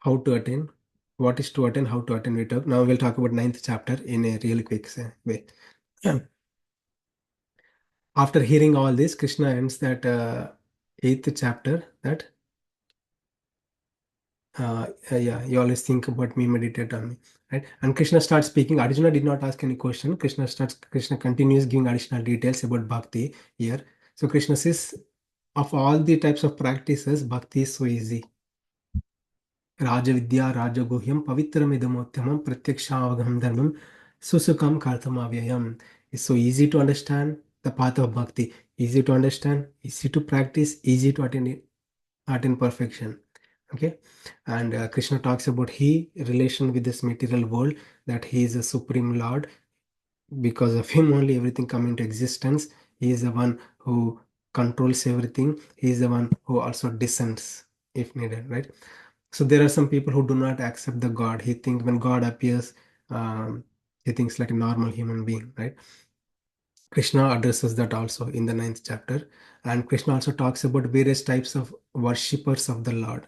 How to attain? What is to attain? How to attain? We talk. Now we'll talk about ninth chapter in a really quick way. After hearing all this, Krishna ends that eighth chapter that yeah, you always think about me, meditate on me, right? And Krishna starts speaking. Arjuna did not ask any question. Krishna continues giving additional details about bhakti here. So Krishna says, of all the types of practices, bhakti is so easy. Rajavidya Rajaguhyam Pavitramidamottamam Pratyakshavagham Dharmam Susukam Kartamavyayam. It's so easy to understand the path of bhakti, easy to understand, easy to practice, easy to attain perfection. Okay, and Krishna talks about he relation with this material world, that he is a supreme lord. Because of him only everything come into existence. He is the one who controls everything. He is the one who also descends if needed, right? So there are some people who do not accept the God. He thinks when God appears, he thinks like a normal human being, right? Krishna addresses that also in the ninth chapter. And Krishna also talks about various types of worshippers of the Lord,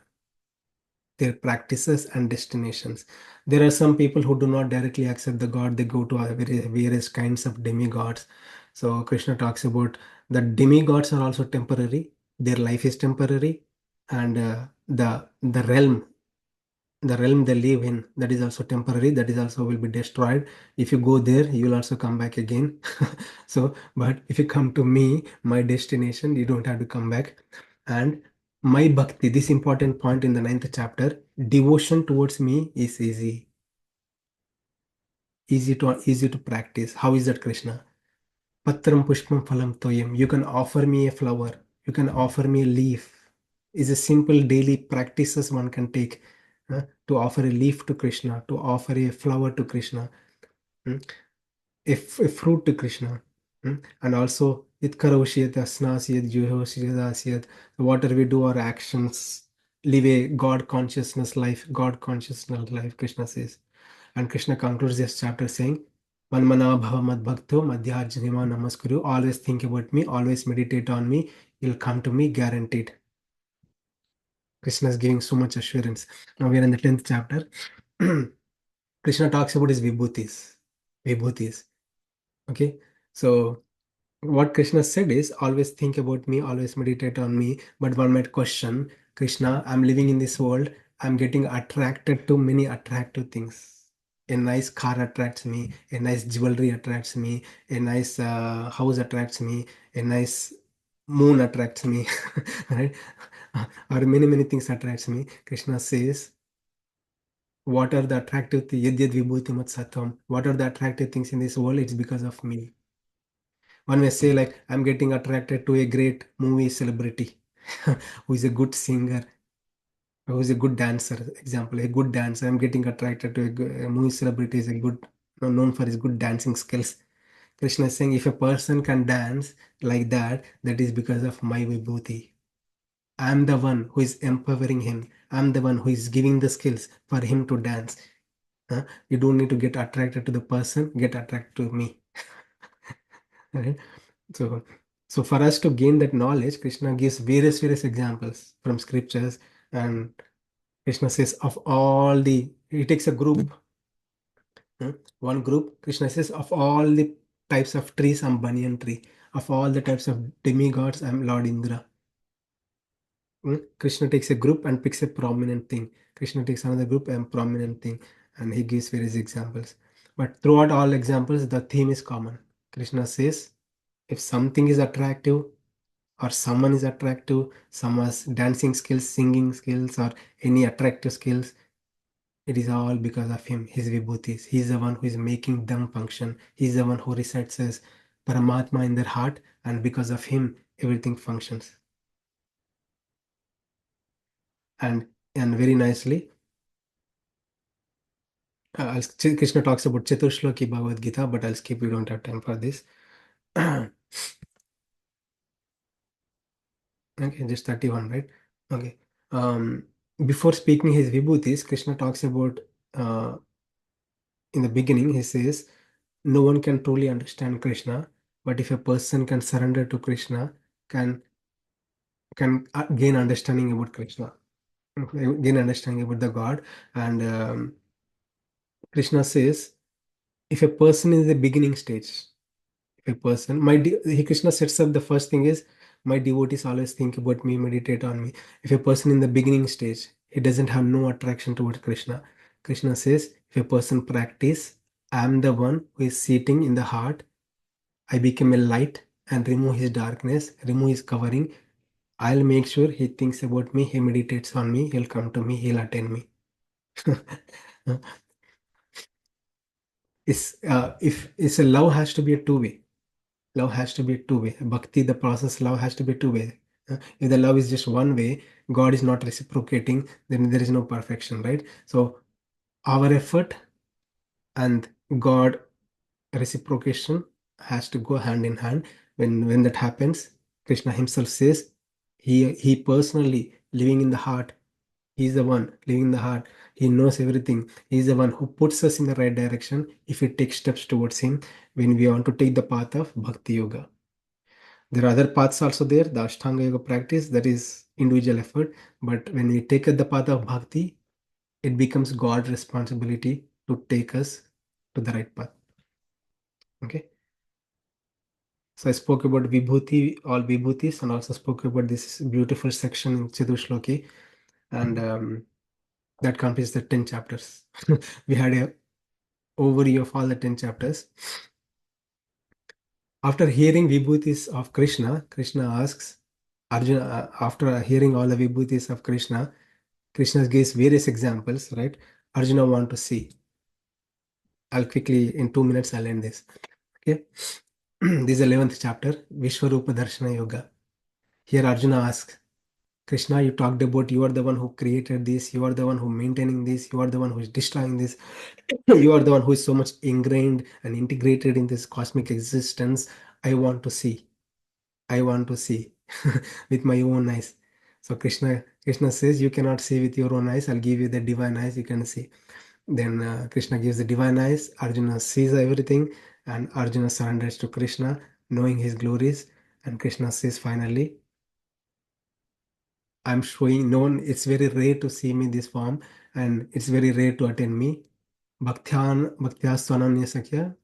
their practices and destinations. There are some people who do not directly accept the God, they go to various kinds of demigods. So Krishna talks about the demigods are also temporary, their life is temporary, and the realm they live in, that is also temporary, that is also will be destroyed. If you go there, you will also come back again. So but if you come to me, my destination, you don't have to come back. And my bhakti, this important point in the ninth chapter, devotion towards me is easy to practice. How is that, Krishna? Patram pushpam phalam toyam. You can offer me a flower, you can offer me a leaf. Is a simple daily practices one can take, to offer a leaf to Krishna, to offer a flower to Krishna, hmm, a fruit to Krishna. And also, Itkaroshiyat asnasiyat juhoshiyat. Whatever we do, our actions, live a God consciousness life, God consciousness life, Krishna says. And Krishna concludes this chapter saying, Manmana bhava mad bhakto madhyarjanima namaskuru. Always think about me, always meditate on me, you'll come to me guaranteed. Krishna is giving so much assurance. Now we are in the 10th chapter. Krishna talks about his vibhutis. Vibhutis. Okay. So what Krishna said is always think about me, always meditate on me. But one might question, Krishna, I'm living in this world, I'm getting attracted to many attractive things. A nice car attracts me, a nice jewelry attracts me, a nice house attracts me, a nice moon attracts me, right? Or many things attracts me. Krishna says, what are the attractive things? Yad yad vibhuti mat sattvam. What are the attractive things in this world? It's because of me. One may say, like, I'm getting attracted to a great movie celebrity who is a good singer, who is a good dancer. Example, a good dancer. I'm getting attracted to a movie celebrity is a good, known for his good dancing skills. Krishna is saying, if a person can dance like that, that is because of my vibhuti. I'm the one who is empowering him. I'm the one who is giving the skills for him to dance. You don't need to get attracted to the person, get attracted to me. Right? So, so for us to gain that knowledge, Krishna gives various examples from scriptures, and Krishna says of all the, he takes a group, one group. Krishna says of all the types of trees, I'm banyan tree. Of all the types of demigods, I'm Lord Indra. Krishna takes a group and picks a prominent thing. Krishna takes another group and prominent thing, and he gives various examples. But throughout all examples, the theme is common. Krishna says, if something is attractive, or someone is attractive, some has dancing skills, singing skills, or any attractive skills, it is all because of him, his vibhutis. He is the one who is making them function. He is the one who resides as Paramatma in their heart, and because of him, everything functions. And very nicely, Krishna talks about Chaturshloki Bhagavad Gita, but I'll skip. We don't have time for this. Okay, just 31, right? Okay. Um, Before speaking his vibhutis, Krishna talks about uh, in the beginning, he says, no one can truly understand Krishna, but if a person can surrender to Krishna, can gain understanding about Krishna, okay, gain understanding about the God. And Krishna says, if a person is the beginning stage, if a person, Krishna sets up the first thing is, my devotees always think about me, meditate on me. If a person in the beginning stage, he doesn't have no attraction towards Krishna. Krishna says, if a person practice, I am the one who is sitting in the heart. I become a light and remove his darkness, remove his covering. I'll make sure he thinks about me, he meditates on me, he'll come to me, he'll attend me. If it's a love has to be a two-way. Love has to be two-way. Bhakti, the process, love has to be two-way. If the love is just one way, God is not reciprocating, then there is no perfection, right? So our effort and God reciprocation has to go hand in hand. When that happens, Krishna himself says, he personally living in the heart. He's the one living in the heart. He knows everything. He's the one who puts us in the right direction if we take steps towards him when we want to take the path of Bhakti Yoga. There are other paths also there, the Ashtanga Yoga practice, that is individual effort. But when we take up the path of Bhakti, it becomes God's responsibility to take us to the right path. Okay. So I spoke about Vibhuti, all Vibhutis, and also spoke about this beautiful section in Chaturshloki. And that completes the 10 chapters. We had a overview of all the 10 chapters. After hearing Vibhutis of Krishna, Krishna asks Arjuna, after hearing all the Vibhutis of Krishna, Krishna gives various examples, right? Arjuna want to see. I'll quickly, in 2 minutes, I'll end this. Okay. This is the 11th chapter, Vishwarupa Darshana Yoga. Here Arjuna asks, Krishna, you talked about you are the one who created this, you are the one who maintaining this, you are the one who is destroying this, you are the one who is so much ingrained and integrated in this cosmic existence. I want to see. I want to see with my own eyes. So Krishna says, you cannot see with your own eyes. I'll give you the divine eyes. You can see. Then Krishna gives the divine eyes. Arjuna sees everything, and Arjuna surrenders to Krishna, knowing his glories. And Krishna says finally, I'm showing no one. It's very rare to see me in this form, and it's very rare to attend me. Bhaktya Swananya Sakya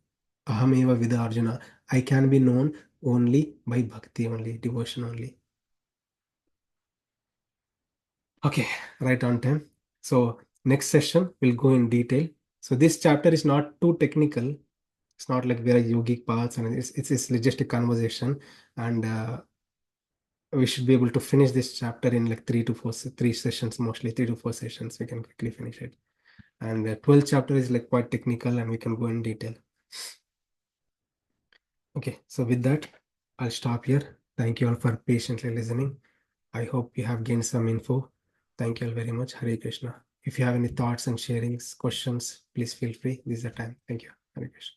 Ahameva Vida Arjuna. I can be known only by bhakti only, devotion only. Okay, right on time. So next session we'll go in detail. So this chapter is not too technical. It's not like very yogic paths, and it's just a conversation, and we should be able to finish this chapter in like 3 sessions, mostly 3 to 4 sessions. We can quickly finish it. And the 12th chapter is like quite technical, and we can go in detail. Okay, so with that, I'll stop here. Thank you all for patiently listening. I hope you have gained some info. Thank you all very much. Hare Krishna. If you have any thoughts and sharings, questions, please feel free. This is the time. Thank you. Hare Krishna.